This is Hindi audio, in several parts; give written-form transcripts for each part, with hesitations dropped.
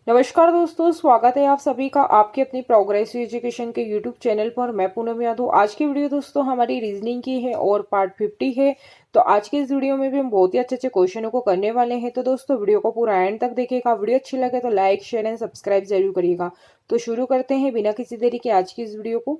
नमस्कार दोस्तों, स्वागत है आप सभी का आपके अपनी प्रोग्रेसिव एजुकेशन के यूट्यूब चैनल पर। मैं पूनम यादव। आज की वीडियो दोस्तों हमारी रीजनिंग की है और पार्ट 50 है। तो आज की इस वीडियो में भी हम बहुत ही अच्छे अच्छे क्वेश्चनों को करने वाले हैं। तो दोस्तों वीडियो को पूरा एंड तक देखिएगा। वीडियो अच्छी लगे तो लाइक शेयर एंड सब्सक्राइब जरूर करिएगा। तो शुरू करते हैं बिना किसी देरी के आज की इस वीडियो को।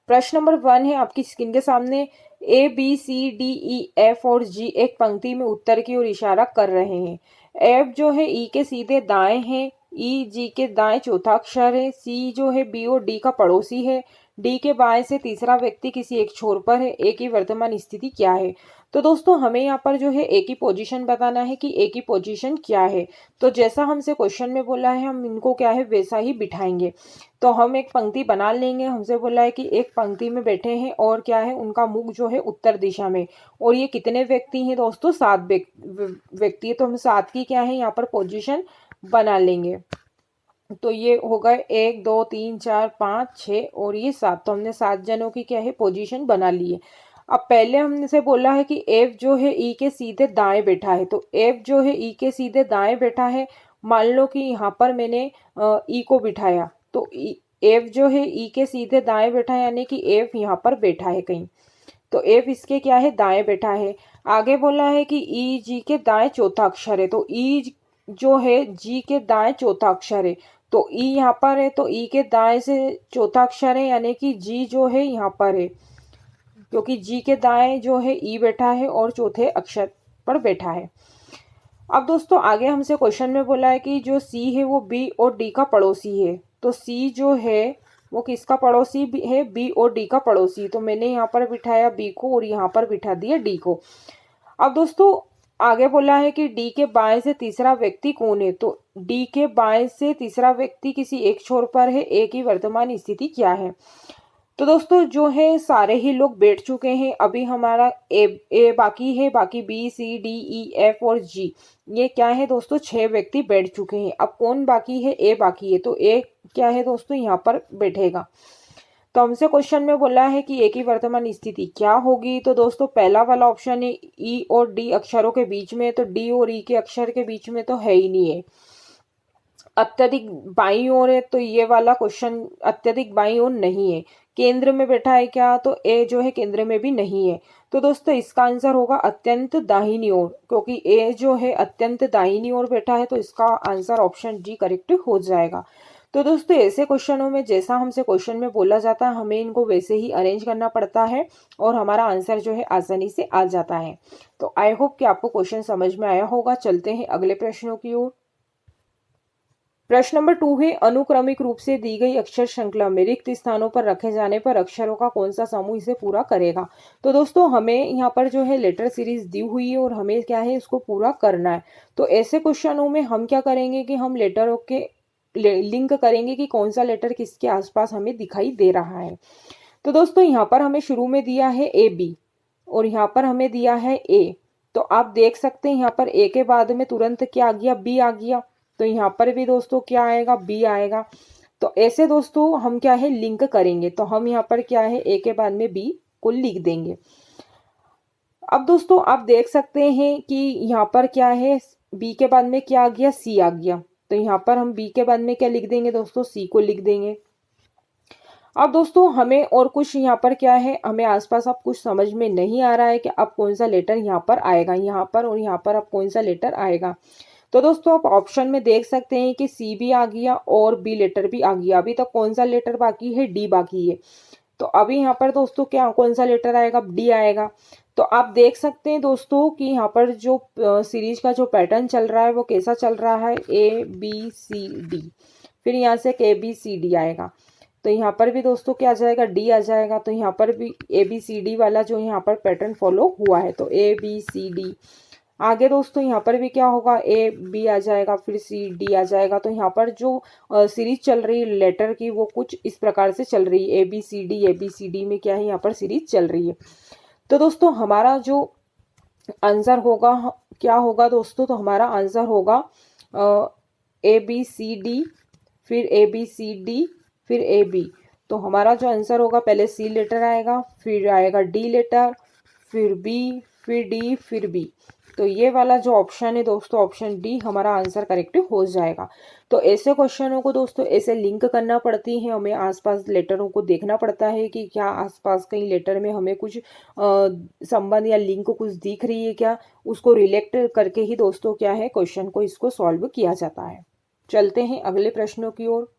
प्रश्न नंबर 1 है आपकी स्क्रीन के सामने। A B C D E F और G एक पंक्ति में उत्तर की ओर इशारा कर रहे हैं। F जो है E के सीधे दाएं है, E G के दाएं चौथा अक्षर है, C जो है B और D का पड़ोसी है, D के बाएं से तीसरा व्यक्ति किसी एक छोर पर है। A की वर्तमान स्थिति क्या है? तो दोस्तों हमें यहाँ पर जो है A की पोजीशन बताना है कि A की पोजीशन क्या है। तो जैसा हमसे क्वेश्चन में बोला है हम इनको क्या है वैसा ही बिठाएंगे। तो हम एक पंक्ति बना लेंगे। हमसे बोला है कि एक पंक्ति में बैठे हैं और क्या है उनका मुख जो है उत्तर दिशा में। और ये कितने व्यक्ति हैं दोस्तों? 7 व्यक्ति है। तो हम 7 की क्या है यहाँ पर पोजीशन बना लेंगे। तो ये हो गए 1 2 3 4 5 6 और ये 7। तो हमने 7 जनों की क्या है पोजीशन बना ली है। अब पहले हमने बोला है कि एफ जो है ई के सीधे दाएं बैठा है। तो एफ जो है ई के सीधे दाएं बैठा है। मान लो कि यहाँ पर मैंने ई को बिठाया। तो एफ जो है ई के सीधे दाएं बैठा है, यानी कि एफ यहाँ पर बैठा है कहीं। तो एफ इसके क्या है दाएं बैठा है। आगे बोला है कि ई जी के दाएं चौथा अक्षर है। तो ई जो है जी के दाएं चौथा अक्षर है। तो ई यहाँ पर है, तो ई के दाएं से चौथा अक्षर है, यानी कि जी जो है यहाँ पर है, क्योंकि जी के दाएं जो है ई बैठा है और चौथे अक्षर पर बैठा है। अब दोस्तों आगे हमसे क्वेश्चन में बोला है कि जो सी है वो बी और डी का पड़ोसी है। तो सी जो है वो किसका पड़ोसी है? बी और डी का पड़ोसी। तो मैंने यहाँ पर बिठाया बी को और यहाँ पर बिठा दिया डी को। अब दोस्तों आगे बोला है कि डी के बाएं से तीसरा व्यक्ति कौन है? तो डी के बाएं से तीसरा व्यक्ति किसी एक छोर पर है। ए की वर्तमान स्थिति क्या है? तो दोस्तों जो है सारे ही लोग बैठ चुके हैं। अभी हमारा ए बाकी है। बाकी B C D E F और जी, ये क्या है दोस्तों? 6 व्यक्ति बैठ चुके हैं। अब कौन बाकी है? ए बाकी है। तो ए क्या है दोस्तों यहाँ पर बैठेगा। तो हमसे क्वेश्चन में बोला है कि ए की वर्तमान स्थिति क्या होगी। तो दोस्तों पहला वाला ऑप्शन है ई और डी अक्षरों के बीच में। तो डी और ई के अक्षर के बीच में तो है ही नहीं है। अत्यधिक बाईं ओर है, तो ये वाला क्वेश्चन अत्यधिक बाईं ओर नहीं है। केंद्र में बैठा है क्या? तो ए जो है केंद्र में भी नहीं है। तो दोस्तों इसका आंसर होगा अत्यंत दाहिनी ओर, क्योंकि ए जो है अत्यंत दाहिनी ओर बैठा है। तो इसका आंसर ऑप्शन डी करेक्ट हो जाएगा। तो दोस्तों ऐसे क्वेश्चनों में जैसा हमसे क्वेश्चन में बोला जाता है हमें इनको वैसे ही अरेंज करना पड़ता है और हमारा आंसर जो है आसानी से आ जाता है। तो आई होप कि आपको क्वेश्चन समझ में आया होगा। चलते हैं अगले प्रश्नों की ओर। प्रश्न नंबर 2 है, अनुक्रमिक रूप से दी गई अक्षर श्रृंखला में रिक्त स्थानों पर रखे जाने पर अक्षरों का कौन सा समूह इसे पूरा करेगा? तो दोस्तों हमें यहाँ पर जो है लेटर सीरीज दी हुई है और हमें क्या है इसको पूरा करना है। तो ऐसे क्वेश्चनों में हम क्या करेंगे कि हम लेटरों के लिंक करेंगे कि कौन सा लेटर किसके आसपास हमें दिखाई दे रहा है। तो दोस्तों यहाँ पर हमें शुरू में दिया है ए बी और यहाँ पर हमें दिया है ए। तो आप देख सकते हैं यहाँ पर ए के बाद में तुरंत क्या आ गया? बी आ गया। तो यहाँ पर भी दोस्तों क्या आएगा? बी आएगा। तो ऐसे दोस्तों हम क्या है लिंक करेंगे। तो हम यहाँ पर क्या है ए के बाद में बी को लिख देंगे। अब दोस्तों आप देख सकते हैं कि यहाँ पर क्या है बी के बाद में क्या आ गया? सी आ गया। तो यहाँ पर हम बी के बाद में क्या लिख देंगे दोस्तों? सी को लिख देंगे। अब दोस्तों हमें और कुछ यहाँ पर क्या है हमें आसपास अब कुछ समझ में नहीं आ रहा है कि अब कौन सा लेटर यहाँ पर आएगा, यहाँ पर और यहाँ पर अब कौन सा लेटर आएगा। तो दोस्तों आप ऑप्शन में देख सकते हैं कि सी भी आ गया और बी लेटर भी आ गया। अभी तक कौन सा लेटर बाकी है? डी बाकी है। तो अभी यहाँ पर दोस्तों क्या कौन सा लेटर आएगा? डी आएगा। तो आप देख सकते हैं दोस्तों कि यहाँ पर जो सीरीज का जो पैटर्न चल रहा है वो कैसा चल रहा है? ए बी सी डी, फिर यहाँ से ए बी सी डी आएगा। तो यहाँ पर भी दोस्तों क्या आ जाएगा? डी आ जाएगा। तो यहाँ पर भी ए बी सी डी वाला जो यहाँ पर पैटर्न फॉलो हुआ है। तो ए बी सी डी। आगे दोस्तों यहाँ पर भी क्या होगा? ए बी आ जाएगा, फिर सी डी आ जाएगा। तो यहाँ पर जो सीरीज चल रही है लेटर की वो कुछ इस प्रकार से चल रही है। ए बी सी डी में क्या है यहाँ पर सीरीज चल रही है। तो दोस्तों हमारा जो आंसर होगा क्या होगा दोस्तों? तो हमारा आंसर होगा ए बी सी डी, फिर ए बी सी डी, फिर ए बी। तो हमारा जो आंसर होगा पहले सी लेटर आएगा, फिर आएगा डी लेटर, फिर बी, फिर डी, फिर बी। तो ये वाला जो ऑप्शन है दोस्तों, ऑप्शन डी हमारा आंसर करेक्ट हो जाएगा। तो ऐसे क्वेश्चनों को दोस्तों ऐसे लिंक करना पड़ती है, हमें आसपास लेटरों को देखना पड़ता है कि क्या आसपास कहीं लेटर में हमें कुछ संबंध या लिंक कुछ दिख रही है क्या, उसको रिलेक्ट करके ही दोस्तों क्या है क्वेश्चन को इसको सॉल्व किया जाता है। चलते हैं अगले प्रश्नों की ओर।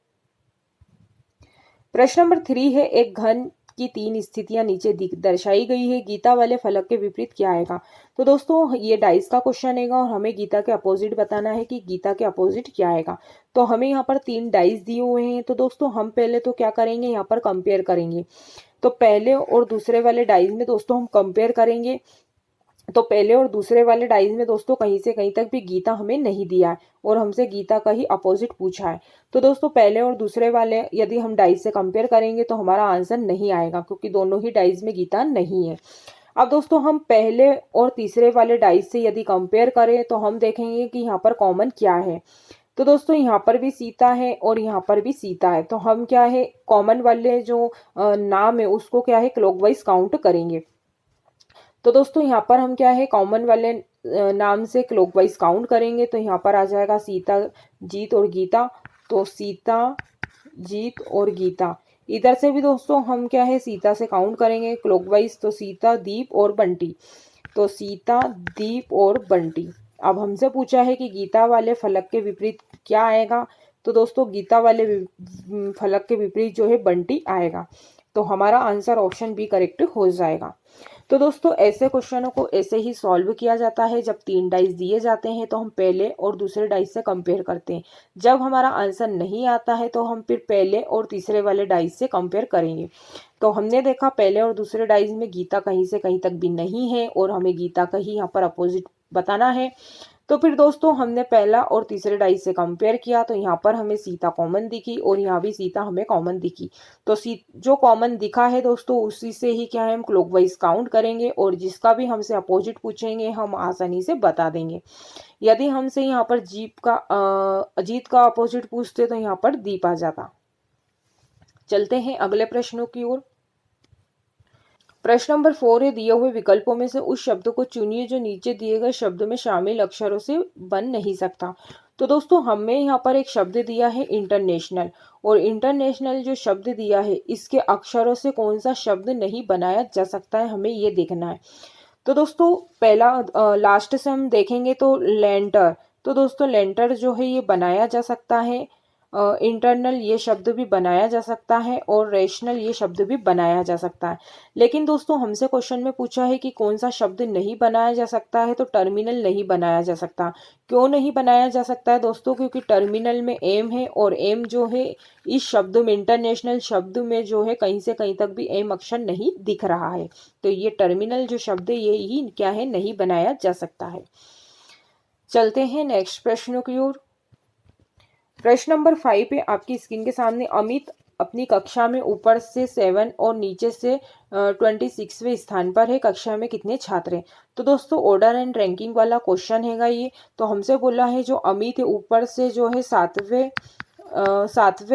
प्रश्न नंबर 3 है, एक घन की 3 स्थितियां नीचे दर्शाई गई है, गीता वाले फलक के विपरीत क्या आएगा। तो दोस्तों ये डाइस का क्वेश्चन है और हमें गीता के अपोजिट बताना है कि गीता के अपोजिट क्या आएगा। तो हमें यहाँ पर 3 डाइस दिए हुए हैं, तो दोस्तों हम पहले तो क्या करेंगे, यहाँ पर कंपेयर करेंगे। तो पहले और दूसरे वाले डाइस में दोस्तों हम कंपेयर करेंगे। तो पहले और दूसरे वाले डाइज में दोस्तों कहीं से कहीं तक भी गीता हमें नहीं दिया है और हमसे गीता का ही अपोजिट पूछा है। तो दोस्तों पहले और दूसरे वाले यदि हम डाइज से कंपेयर करेंगे तो हमारा आंसर नहीं आएगा, क्योंकि दोनों ही डाइज में गीता नहीं है। अब दोस्तों हम पहले और तीसरे वाले डाइज से यदि कंपेयर करें तो हम देखेंगे कि यहाँ पर कॉमन क्या है। तो दोस्तों यहाँ पर भी सीता है और यहाँ पर भी सीता है, तो हम क्या है कॉमन वाले जो नाम है उसको क्या है क्लॉकवाइज काउंट करेंगे। तो दोस्तों यहाँ पर हम क्या है कॉमन वाले नाम से क्लॉकवाइज काउंट करेंगे। तो यहाँ पर आ जाएगा सीता, जीत और गीता। तो सीता, जीत और गीता। इधर से भी दोस्तों हम क्या है सीता से काउंट करेंगे क्लॉकवाइज। तो सीता, दीप और बंटी। तो सीता, दीप और बंटी। अब हमसे पूछा है कि गीता वाले फलक के विपरीत क्या आएगा। तो दोस्तों गीता वाले फलक के विपरीत जो है बंटी आएगा। तो हमारा आंसर ऑप्शन बी करेक्ट हो जाएगा। तो दोस्तों ऐसे क्वेश्चनों को ऐसे ही सॉल्व किया जाता है। जब 3 डाइस दिए जाते हैं तो हम पहले और दूसरे डाइस से कंपेयर करते हैं। जब हमारा आंसर नहीं आता है तो हम फिर पहले और तीसरे वाले डाइस से कंपेयर करेंगे। तो हमने देखा पहले और दूसरे डाइस में गीता कहीं से कहीं तक भी नहीं है और हमें गीता का ही यहाँ पर अपोजिट बताना है। तो फिर दोस्तों हमने पहला और तीसरे डाइस से कंपेयर किया तो यहाँ पर हमें सीता कॉमन दिखी और यहाँ भी सीता हमें कॉमन दिखी। तो जो कॉमन दिखा है दोस्तों उसी से ही क्या है हम क्लॉकवाइज काउंट करेंगे और जिसका भी हमसे अपोजिट पूछेंगे हम आसानी से बता देंगे। यदि हमसे यहाँ पर अजीत का अपोजिट पूछते तो यहाँ पर दीप आ जाता। चलते हैं अगले प्रश्नों की ओर। प्रश्न नंबर 4 है, दिए हुए विकल्पों में से उस शब्द को चुनिए जो नीचे दिए गए शब्द में शामिल अक्षरों से बन नहीं सकता। तो दोस्तों हमें यहाँ पर एक शब्द दिया है इंटरनेशनल, और इंटरनेशनल जो शब्द दिया है इसके अक्षरों से कौन सा शब्द नहीं बनाया जा सकता है, हमें ये देखना है। तो दोस्तों पहला लास्ट से हम देखेंगे तो लेंटर। तो दोस्तों लेंटर जो है ये बनाया जा सकता है, इंटरनल ये शब्द भी बनाया जा सकता है और रेशनल ये शब्द भी बनाया जा सकता है। लेकिन दोस्तों हमसे क्वेश्चन में पूछा है कि कौन सा शब्द नहीं बनाया जा सकता है, तो टर्मिनल नहीं बनाया जा सकता। क्यों नहीं बनाया जा सकता है दोस्तों, क्योंकि टर्मिनल में एम है और एम जो है इस शब्द में इंटरनेशनल शब्द में जो है कहीं से कहीं तक भी एम अक्षर नहीं दिख रहा है। तो ये टर्मिनल जो शब्द है ये ही क्या है नहीं बनाया जा सकता है। चलते हैं नेक्स्ट प्रश्नों की ओर। प्रश्न नंबर 5 पे आपकी स्क्रीन के सामने अमित अपनी कक्षा में ऊपर से 7 और नीचे से 26वें स्थान पर है, कक्षा में कितने छात्र हैं। तो दोस्तों ऑर्डर एंड रैंकिंग वाला क्वेश्चन हैगा ये। तो हमसे बोला है जो अमित है ऊपर से जो है 7वें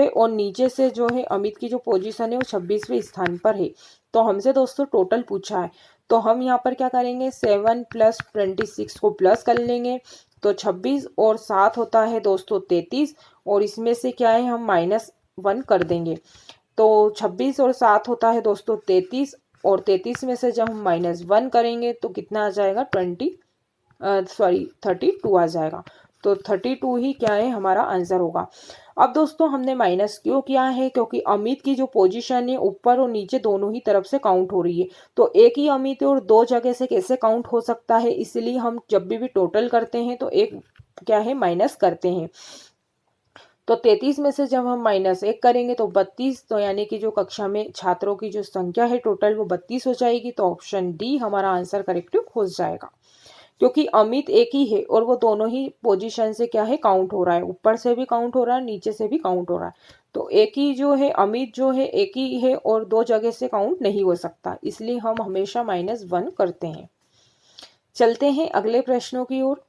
और नीचे से जो है अमित की जो पोजीशन है वो 26वें स्थान पर है। तो हमसे दोस्तों टोटल पूछा है, तो हम यहाँ पर क्या करेंगे 7 + 26 को प्लस कर लेंगे। तो 26 और 7 होता है दोस्तों 33, और इसमें से क्या है हम -1 कर देंगे। तो 26 और 7 होता है दोस्तों 33, और 33 में से जब हम -1 करेंगे तो कितना आ जाएगा 32 आ जाएगा। तो 32 ही क्या है हमारा आंसर होगा। अब दोस्तों हमने माइनस क्यों किया है, क्योंकि अमित की जो पोजीशन है ऊपर और नीचे दोनों ही तरफ से काउंट हो रही है। तो एक ही अमित है और 2 जगह से कैसे काउंट हो सकता है, इसलिए हम जब भी टोटल करते हैं तो एक क्या है माइनस करते हैं। तो 33 में से जब हम -1 करेंगे तो 32, तो यानी कि जो कक्षा में छात्रों की जो संख्या है टोटल वो 32 हो जाएगी। तो ऑप्शन डी हमारा आंसर करेक्ट हो जाएगा, क्योंकि अमित एक ही है और वो दोनों ही पोजीशन से क्या है काउंट हो रहा है, ऊपर से भी काउंट हो रहा है नीचे से भी काउंट हो रहा है। तो एक ही जो है अमित जो है एक ही है और 2 जगह से काउंट नहीं हो सकता, इसलिए हम हमेशा -1 करते हैं। चलते हैं अगले प्रश्नों की ओर।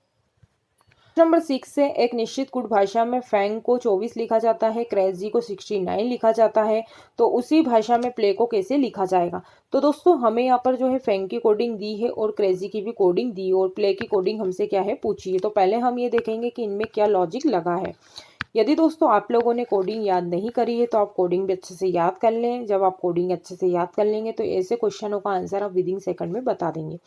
नंबर 6 से एक निश्चित गुण भाषा में फैंग को 24 लिखा जाता है, क्रेजी को 69 लिखा जाता है, तो उसी भाषा में प्ले को कैसे लिखा जाएगा। तो दोस्तों हमें यहाँ पर जो है फैंग की कोडिंग दी है और क्रेजी की भी कोडिंग दी और प्ले की कोडिंग हमसे क्या है पूछी है। तो पहले हम ये देखेंगे कि इनमें क्या लॉजिक लगा है। यदि दोस्तों आप लोगों ने कोडिंग याद नहीं करी है तो आप कोडिंग भी अच्छे से याद कर लें। जब आप कोडिंग अच्छे से याद कर लेंगे तो ऐसे क्वेश्चनों का आंसर आप विदिन सेकंड में बता देंगे।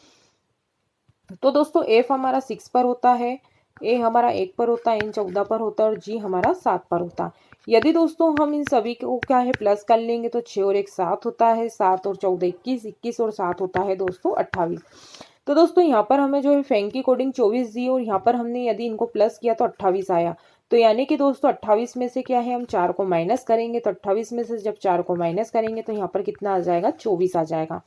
तो दोस्तों एफ हमारा 6 पर होता है, ए हमारा 1 पर होता है, एन 14 पर होता है और जी हमारा 7 पर होता है। यदि दोस्तों हम इन सभी को क्या है प्लस कर लेंगे तो 6 और 1 7 होता है, 7 और 14 21, 21 और 7 होता है दोस्तों 28। तो दोस्तों यहाँ पर हमें जो है फैंग की कोडिंग 24 दी और यहाँ पर हमने यदि इनको प्लस किया तो 28 आया। तो यानी कि दोस्तों 28 में से क्या है हम 4 को माइनस करेंगे, तो 28 में से जब 4 को माइनस करेंगे तो यहाँ पर कितना आ जाएगा 24 आ जाएगा।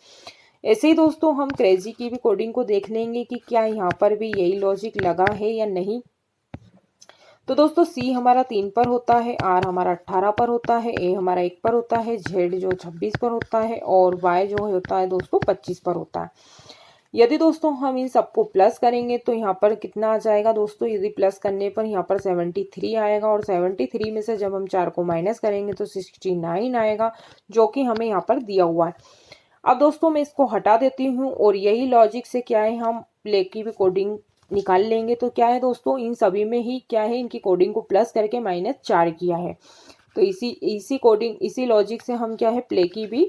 ऐसे ही दोस्तों हम क्रेजी की भी कोडिंग को देख लेंगे कि क्या यहाँ पर भी यही लॉजिक लगा है या नहीं। तो दोस्तों सी हमारा 3 पर होता है, आर हमारा 18 पर होता है, ए हमारा 1 पर होता है, जेड जो 26 पर होता है और वाई जो होता है दोस्तों 25 पर होता है। यदि दोस्तों हम इन सबको प्लस करेंगे तो यहाँ पर कितना आ जाएगा दोस्तों, यदि प्लस करने पर यहाँ पर 73 आएगा और 73 में से जब हम 4 को माइनस करेंगे तो 69 आएगा, जो कि हमें यहाँ पर दिया हुआ है। अब दोस्तों मैं इसको हटा देती हूँ और यही लॉजिक से क्या है हम प्ले की भी कोडिंग निकाल लेंगे। तो क्या है दोस्तों इन सभी में ही क्या है इनकी कोडिंग को प्लस करके -4 किया है। तो इसी लॉजिक से हम क्या है प्ले की भी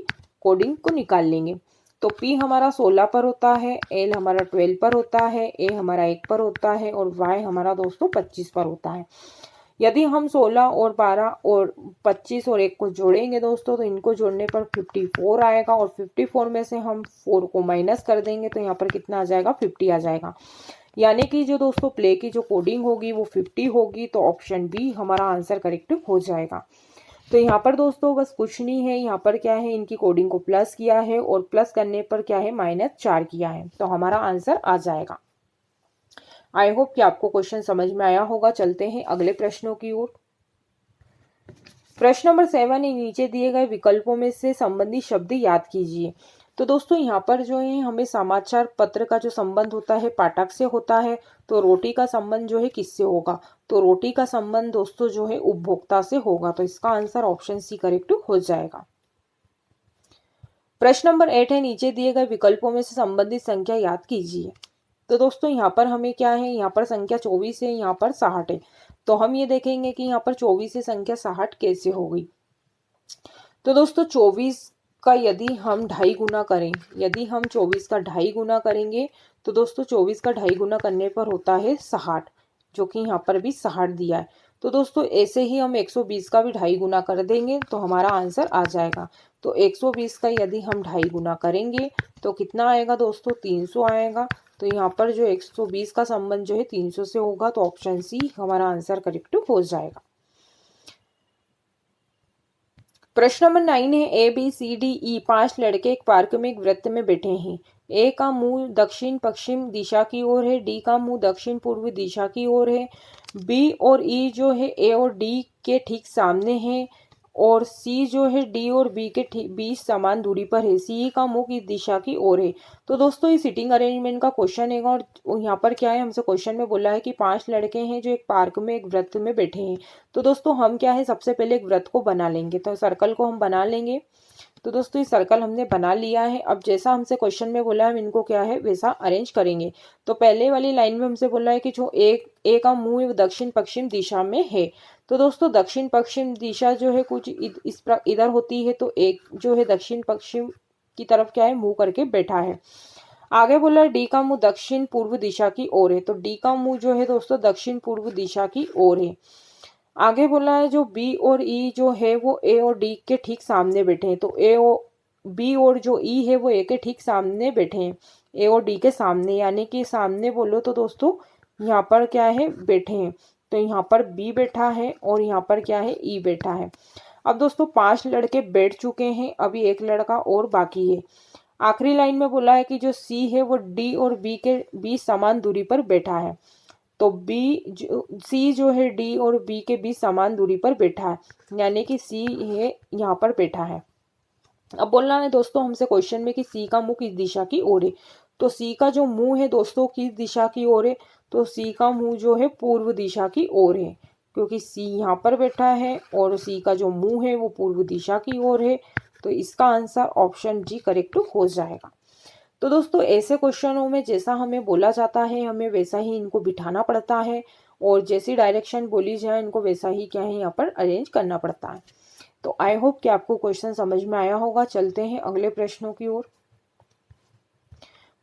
कोडिंग को निकाल लेंगे। तो पी हमारा 16 पर होता है, एल हमारा 12 पर होता है, ए हमारा 1 पर होता है और वाई हमारा दोस्तों 25 पर होता है। यदि हम 16 और 12 और 25 और 1 को जोड़ेंगे दोस्तों तो इनको जोड़ने पर 54 आएगा और 54 में से हम 4 को माइनस कर देंगे तो यहाँ पर कितना आ जाएगा 50 आ जाएगा। यानी कि जो दोस्तों प्ले की जो कोडिंग होगी वो 50 होगी, तो ऑप्शन बी हमारा आंसर करेक्ट हो जाएगा। तो यहाँ पर दोस्तों बस कुछ नहीं है, यहाँ पर क्या है इनकी कोडिंग को प्लस किया है और प्लस करने पर क्या है -4 किया है, तो हमारा आंसर आ जाएगा। आई होप कि आपको क्वेश्चन समझ में आया होगा। चलते हैं अगले प्रश्नों की ओर। प्रश्न नंबर 7 है, नीचे दिए गए विकल्पों में से संबंधित शब्द याद कीजिए। तो दोस्तों यहाँ पर जो है हमें समाचार पत्र का जो संबंध होता है पाठक से होता है, तो रोटी का संबंध जो है किससे होगा, तो रोटी का संबंध दोस्तों जो है उपभोक्ता से होगा, तो इसका आंसर ऑप्शन सी करेक्ट हो जाएगा। प्रश्न नंबर 8 है, नीचे दिए गए विकल्पों में से संबंधित संख्या याद कीजिए। तो दोस्तों यहाँ पर हमें क्या है, यहाँ पर संख्या 24 है, यहाँ पर 60 है, तो हम ये देखेंगे कि यहाँ पर 24 से संख्या 60 कैसे हो गई। तो दोस्तों 24 का यदि हम 2.5 गुना करें, यदि हम 24 का 2.5 गुना करेंगे तो दोस्तों 24 का 2.5 गुना करने पर होता है 60, जो कि यहाँ पर भी 60 दिया है। तो दोस्तों ऐसे ही हम 120 का भी 2.5 गुना कर देंगे तो हमारा आंसर आ जाएगा। तो 120 का यदि हम 2.5 गुना करेंगे तो कितना आएगा दोस्तों 300 आएगा। तो यहाँ पर जो 120 का संबंध जो है 300 से होगा, तो ऑप्शन सी हमारा आंसर करेक्ट हो जाएगा। प्रश्न नंबर 9 है, ए बी सी डी ई 5 लड़के एक पार्क में एक वृत्त में बैठे हैं। ए का मुंह दक्षिण पश्चिम दिशा की ओर है, डी का मुंह दक्षिण पूर्व दिशा की ओर है, बी और ई जो है ए और डी के ठीक सामने है और सी जो है डी और बी के बीच समान दूरी पर है। सी का मुख इस दिशा की ओर है। तो दोस्तों ये सिटिंग अरेंजमेंट का क्वेश्चन है और यहाँ पर क्या है हमसे क्वेश्चन में बोला है कि 5 लड़के हैं जो एक पार्क में एक वृत्त में बैठे हैं। तो दोस्तों हम क्या है सबसे पहले एक वृत्त को बना लेंगे, तो सर्कल को हम बना लेंगे। तो दोस्तों ये सर्कल हमने बना लिया है। अब जैसा हमसे क्वेश्चन में बोला है हम इनको क्या है वैसा अरेंज करेंगे। तो पहले वाली लाइन में हमसे बोला है कि जो ए का मुंह दक्षिण पश्चिम दिशा में है। तो दोस्तों दक्षिण पश्चिम दिशा जो है कुछ इधर होती है, तो एक जो है दक्षिण पश्चिम की तरफ क्या है मुंह करके बैठा है। आगे बोला डी का मुंह दक्षिण पूर्व दिशा की ओर है, तो डी का मुंह जो है दोस्तों दक्षिण पूर्व दिशा की ओर है। आगे बोला है जो बी और ई जो है वो ए और डी के ठीक सामने बैठे हैं, तो बी और जो ई है वो ए के ठीक सामने बैठे हैं, ए और डी के सामने, यानी कि सामने बोलो तो दोस्तों यहाँ पर क्या है बैठे हैं। तो यहाँ पर बी बैठा है और यहाँ पर क्या है ई बैठा है। अब दोस्तों 5 लड़के बैठ चुके हैं, अभी एक लड़का और बाकी है। आखिरी लाइन में बोला है कि जो सी है वो डी और बी के बीच समान दूरी पर बैठा है, तो सी जो है डी और बी के बीच समान दूरी पर बैठा है, यानी कि सी है यहाँ पर बैठा है। अब बोलना है दोस्तों हमसे क्वेश्चन में कि सी का मुंह किस दिशा की ओर है, तो सी का जो मुंह है दोस्तों किस दिशा की ओर है, तो सी का मुंह जो है पूर्व दिशा की ओर है, क्योंकि सी यहाँ पर बैठा है और सी का जो मुंह है वो पूर्व दिशा की ओर है। तो इसका आंसर ऑप्शन जी करेक्ट हो जाएगा। तो दोस्तों ऐसे क्वेश्चनों में जैसा हमें बोला जाता है हमें वैसा ही इनको बिठाना पड़ता है, और जैसी डायरेक्शन बोली जाए इनको वैसा ही क्या है यहाँ पर अरेंज करना पड़ता है। तो आई होप कि आपको क्वेश्चन समझ में आया होगा। चलते हैं अगले प्रश्नों की ओर।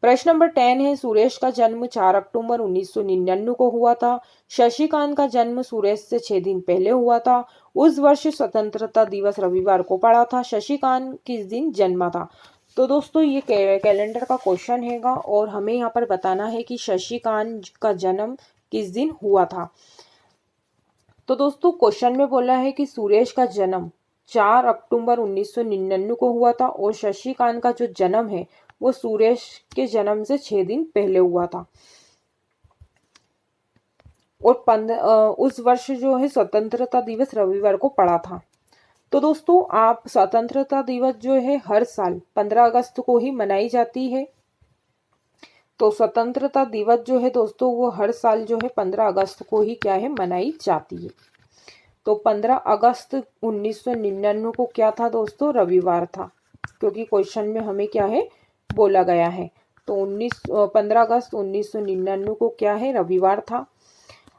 प्रश्न नंबर 10 है, सुरेश का जन्म 4 अक्टूबर 1999 को हुआ था। शशिकांत का जन्म सुरेश से 6 दिन पहले हुआ था। उस वर्ष स्वतंत्रता दिवस रविवार को पड़ा था। शशिकांत किस दिन जन्मा था? तो दोस्तों ये कैलेंडर का क्वेश्चन हैगा और हमें यहाँ पर बताना है कि शशिकांत का जन्म किस दिन हुआ था। तो दोस्तों क्वेश्चन में बोला है कि सुरेश का जन्म 4 अक्टूबर 1999 को हुआ था और शशिकांत का जो जन्म है वो सुरेश के जन्म से 6 दिन पहले हुआ था। और उस वर्ष जो है स्वतंत्रता दिवस रविवार को पड़ा था। तो दोस्तों आप स्वतंत्रता दिवस जो है हर साल 15 अगस्त को ही मनाई जाती है। तो स्वतंत्रता दिवस जो है दोस्तों वो हर साल जो है 15 अगस्त को ही क्या है मनाई जाती है। तो 15 अगस्त 1999 को क्या था दोस्तों? रविवार था, क्योंकि क्वेश्चन में हमें क्या है बोला गया है। तो 15 अगस्त 1999 को क्या है रविवार था।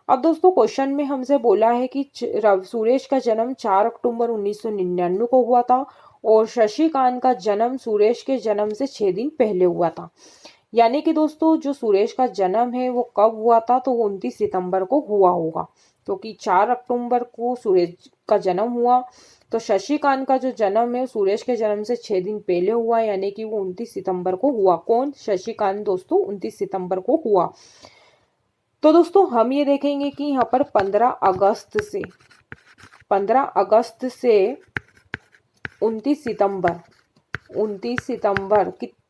अब दोस्तों क्वेश्चन में हमसे बोला है कि सुरेश का जन्म 4 अक्टूबर 1999 को हुआ था और शशिकांत का जन्म सुरेश के जन्म से 6 दिन पहले हुआ था। यानी कि दोस्तों जो सुरेश का जन्म है वो कब हुआ था? तो वो 29 सितंबर को हुआ होगा, क्योंकि 4 अक्टूबर को सुरेश का जन्म हुआ। तो शशिकांत का जो जन्म है सुरेश के जन्म से 6 दिन पहले हुआ, यानी कि वो 29 सितंबर को हुआ। कौन? शशिकांत दोस्तों 29 सितंबर को हुआ। तो दोस्तों हम ये देखेंगे कि यहाँ पर 15 अगस्त से 29 सितंबर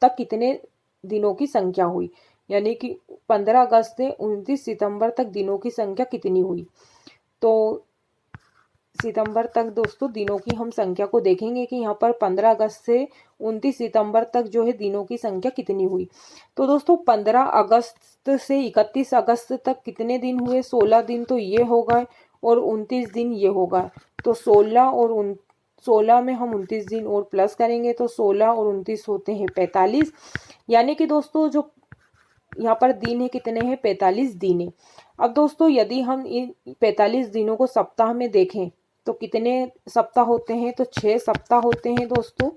तक कितने दिनों की संख्या हुई, यानी कि 15 अगस्त से 29 सितंबर तक दिनों की संख्या कितनी हुई। तो सितंबर तक दोस्तों दिनों की हम संख्या को देखेंगे कि यहाँ पर 15 अगस्त से 29 सितंबर तक जो है दिनों की संख्या कितनी हुई। तो दोस्तों 15 अगस्त से 31 अगस्त तक कितने दिन हुए? 16 दिन तो ये हो गए और 29 दिन ये हो गए। तो 16 में हम 29 दिन और प्लस करेंगे तो 16 और 29 होते हैं 45। यानी कि दोस्तों जो यहाँ पर दिन है कितने हैं? 45 दिन है। अब दोस्तों यदि हम इन 45 दिनों को सप्ताह में देखें तो कितने सप्ताह होते हैं? तो 6 सप्ताह होते हैं दोस्तों,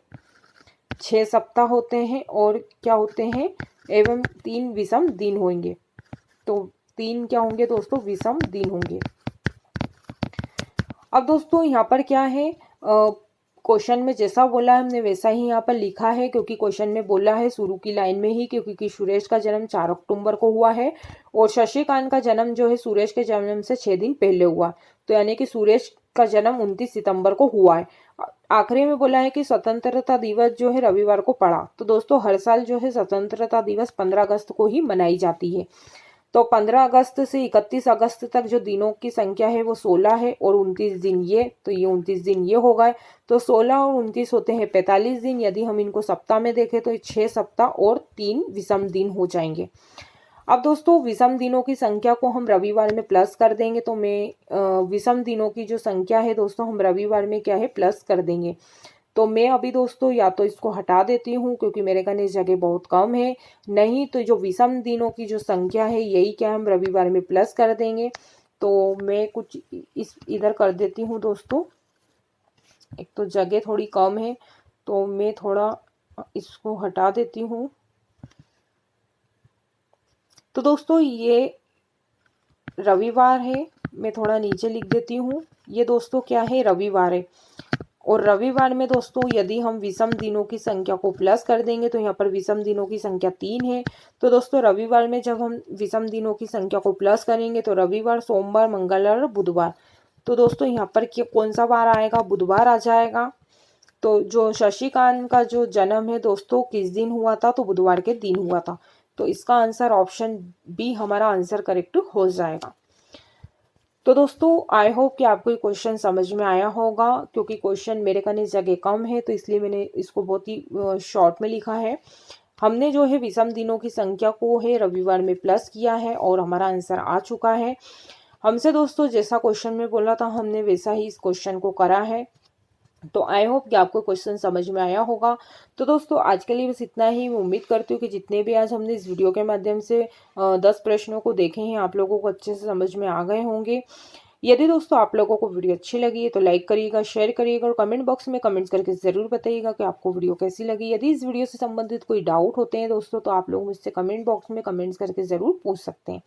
6 सप्ताह होते हैं। और क्या होते हैं? एवं 3 विषम दिन होंगे। तो 3 क्या होंगे दोस्तों? विषम दिन होंगे। अब दोस्तों यहाँ पर क्या है, क्वेश्चन में जैसा बोला है हमने वैसा ही यहाँ पर लिखा है, क्योंकि क्वेश्चन में बोला है शुरू की लाइन में ही क्योंकि सुरेश का जन्म 4 अक्टूबर को हुआ है और शशिकांत का जन्म जो है सुरेश के जन्म से 6 दिन पहले हुआ। तो यानी कि सुरेश का जन्म 29 सितंबर को हुआ है। आखिरी में बोला है कि स्वतंत्रता दिवस जो है रविवार को पड़ा। तो दोस्तों हर साल जो है स्वतंत्रता दिवस 15 अगस्त को ही मनाई जाती है। तो 15 अगस्त से 31 अगस्त तक जो दिनों की संख्या है वो 16 है और 29 दिन ये, तो ये 29 दिन ये हो गए। तो 16 और 29 होते हैं 45 दिन। यदि हम इनको सप्ताह में देखें तो 6 सप्ताह और 3 विषम दिन हो जाएंगे। अब दोस्तों विषम दिनों की संख्या को हम रविवार में प्लस कर देंगे। तो मैं विषम दिनों की जो संख्या है दोस्तों हम रविवार में क्या है प्लस कर देंगे। तो मैं अभी दोस्तों या तो इसको हटा देती हूँ क्योंकि मेरे कहने जगह बहुत कम है, नहीं तो जो विषम दिनों की जो संख्या है यही क्या हम रविवार में प्लस कर देंगे। तो मैं कुछ इस इधर कर देती हूँ दोस्तों, एक तो जगह थोड़ी कम है तो मैं थोड़ा इसको हटा देती हूँ। तो दोस्तों ये रविवार है, मैं थोड़ा नीचे लिख देती हूँ। ये दोस्तों क्या है? रविवार है। और रविवार में दोस्तों यदि हम विषम दिनों की संख्या को प्लस कर देंगे तो यहाँ पर विषम दिनों की संख्या 3 है। तो दोस्तों रविवार में जब हम विषम दिनों की संख्या को प्लस करेंगे तो रविवार, सोमवार, मंगलवार और बुधवार। तो दोस्तों यहाँ पर कौन सा वार आएगा? बुधवार आ जाएगा। तो जो शशिकांत का जो जन्म है दोस्तों किस दिन हुआ था? तो बुधवार के दिन हुआ था। तो इसका आंसर ऑप्शन बी हमारा आंसर करेक्ट हो जाएगा। तो दोस्तों आई होप कि आपको ये क्वेश्चन समझ में आया होगा, क्योंकि क्वेश्चन मेरे कहने जगह कम है तो इसलिए मैंने इसको बहुत ही शॉर्ट में लिखा है। हमने जो है विषम दिनों की संख्या को है रविवार में प्लस किया है और हमारा आंसर आ चुका है। हमसे दोस्तों जैसा क्वेश्चन में बोला था हमने वैसा ही इस क्वेश्चन को करा है। तो आई होप कि आपको क्वेश्चन समझ में आया होगा। तो दोस्तों आज के लिए बस इतना ही। मैं उम्मीद करती हूँ कि जितने भी आज हमने इस वीडियो के माध्यम से 10 प्रश्नों को देखे हैं आप लोगों को अच्छे से समझ में आ गए होंगे। यदि दोस्तों आप लोगों को वीडियो अच्छी लगी है तो लाइक करिएगा, शेयर करिएगा और कमेंट बॉक्स में कमेंट्स करके ज़रूर बताइएगा कि आपको वीडियो कैसी लगी। यदि इस वीडियो से संबंधित कोई डाउट होते हैं दोस्तों तो आप लोग मुझसे कमेंट बॉक्स में कमेंट्स करके ज़रूर पूछ सकते हैं।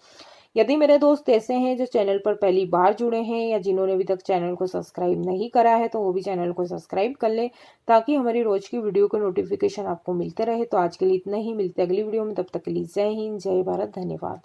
यदि मेरे दोस्त ऐसे हैं जो चैनल पर पहली बार जुड़े हैं या जिन्होंने अभी तक चैनल को सब्सक्राइब नहीं करा है तो वो भी चैनल को सब्सक्राइब कर लें ताकि हमारी रोज की वीडियो के नोटिफिकेशन आपको मिलते रहे। तो आज के लिए इतना ही, मिलते अगली वीडियो में, तब तक के लिए जय हिंद, जय भारत, धन्यवाद।